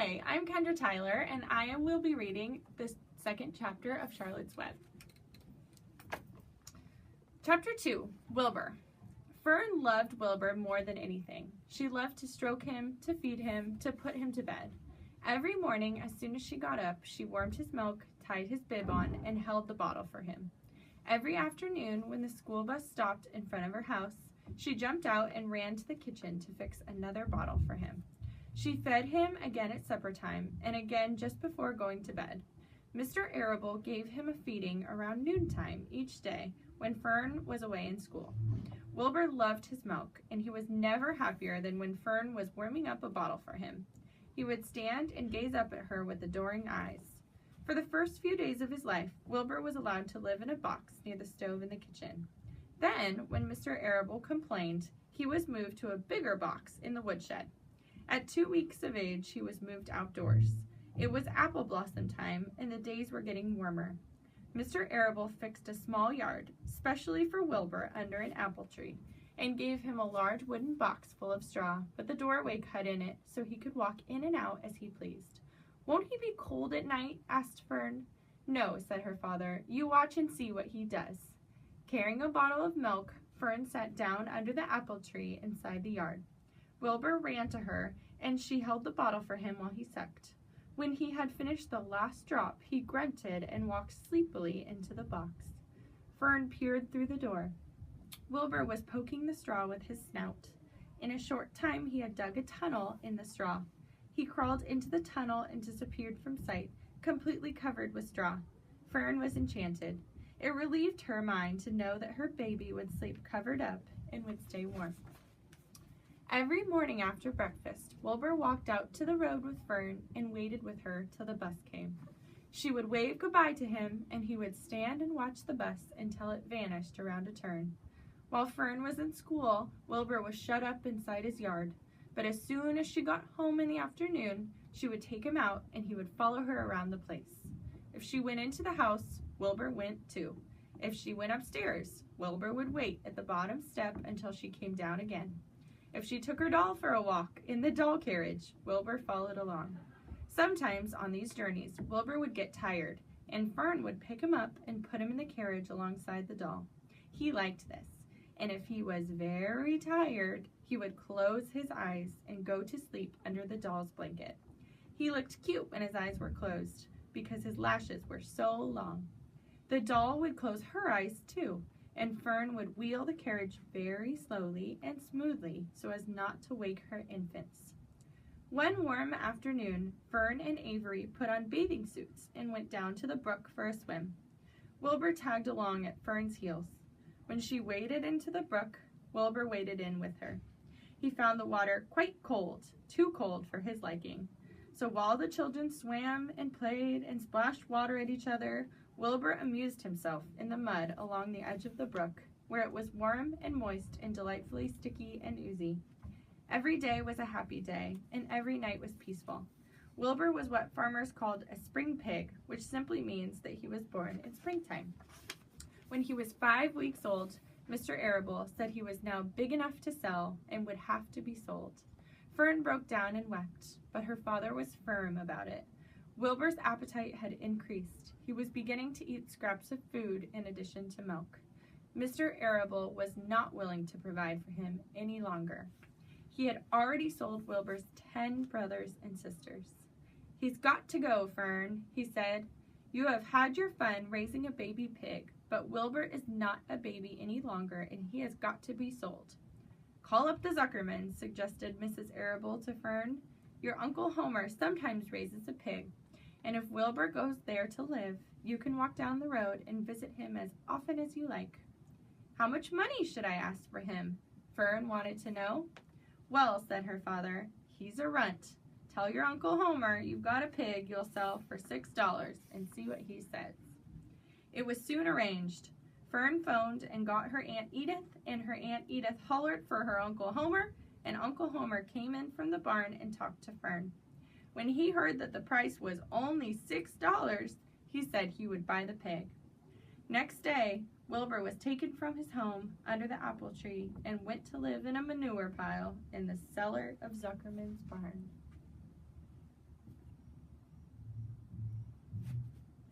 Hi, I'm Kendra Tyler, and I will be reading the second chapter of Charlotte's Web. Chapter 2, Wilbur. Fern loved Wilbur more than anything. She loved to stroke him, to feed him, to put him to bed. Every morning, as soon as she got up, she warmed his milk, tied his bib on, and held the bottle for him. Every afternoon, when the school bus stopped in front of her house, she jumped out and ran to the kitchen to fix another bottle for him. She fed him again at supper time, and again just before going to bed. Mr. Arable gave him a feeding around noontime each day when Fern was away in school. Wilbur loved his milk, and he was never happier than when Fern was warming up a bottle for him. He would stand and gaze up at her with adoring eyes. For the first few days of his life, Wilbur was allowed to live in a box near the stove in the kitchen. Then, when Mr. Arable complained, he was moved to a bigger box in the woodshed. At 2 weeks of age, he was moved outdoors. It was apple blossom time, and the days were getting warmer. Mr. Arable fixed a small yard, specially for Wilbur, under an apple tree, and gave him a large wooden box full of straw, with a doorway cut in it so he could walk in and out as he pleased. "Won't he be cold at night?" asked Fern. "No," said her father. "You watch and see what he does." Carrying a bottle of milk, Fern sat down under the apple tree inside the yard. Wilbur ran to her, and she held the bottle for him while he sucked. When he had finished the last drop, he grunted and walked sleepily into the box. Fern peered through the door. Wilbur was poking the straw with his snout. In a short time, he had dug a tunnel in the straw. He crawled into the tunnel and disappeared from sight, completely covered with straw. Fern was enchanted. It relieved her mind to know that her baby would sleep covered up and would stay warm. Every morning after breakfast, Wilbur walked out to the road with Fern and waited with her till the bus came. She would wave goodbye to him, and he would stand and watch the bus until it vanished around a turn. While Fern was in school, Wilbur was shut up inside his yard, but as soon as she got home in the afternoon, she would take him out and he would follow her around the place. If she went into the house, Wilbur went too. If she went upstairs, Wilbur would wait at the bottom step until she came down again. If she took her doll for a walk in the doll carriage, Wilbur followed along. Sometimes on these journeys, Wilbur would get tired, and Fern would pick him up and put him in the carriage alongside the doll. He liked this, and if he was very tired, he would close his eyes and go to sleep under the doll's blanket. He looked cute when his eyes were closed, because his lashes were so long. The doll would close her eyes too, and Fern would wheel the carriage very slowly and smoothly so as not to wake her infants. One warm afternoon, Fern and Avery put on bathing suits and went down to the brook for a swim. Wilbur tagged along at Fern's heels. When she waded into the brook, Wilbur waded in with her. He found the water quite cold, too cold for his liking. So while the children swam and played and splashed water at each other, Wilbur amused himself in the mud along the edge of the brook, where it was warm and moist and delightfully sticky and oozy. Every day was a happy day, and every night was peaceful. Wilbur was what farmers called a spring pig, which simply means that he was born in springtime. When he was 5 weeks old, Mr. Arable said he was now big enough to sell and would have to be sold. Fern broke down and wept, but her father was firm about it. Wilbur's appetite had increased. He was beginning to eat scraps of food in addition to milk. Mr. Arable was not willing to provide for him any longer. He had already sold Wilbur's 10 brothers and sisters. "He's got to go, Fern," he said. "You have had your fun raising a baby pig, but Wilbur is not a baby any longer, and he has got to be sold." "Call up the Zuckermans," suggested Mrs. Arable to Fern. "Your Uncle Homer sometimes raises a pig, and if Wilbur goes there to live, you can walk down the road and visit him as often as you like." "How much money should I ask for him?" Fern wanted to know. "Well," said her father, "he's a runt. Tell your Uncle Homer you've got a pig you'll sell for $6 and see what he says." It was soon arranged. Fern phoned and got her Aunt Edith, and her Aunt Edith hollered for her Uncle Homer, and Uncle Homer came in from the barn and talked to Fern. When he heard that the price was only $6, he said he would buy the pig. Next day, Wilbur was taken from his home under the apple tree and went to live in a manure pile in the cellar of Zuckerman's barn.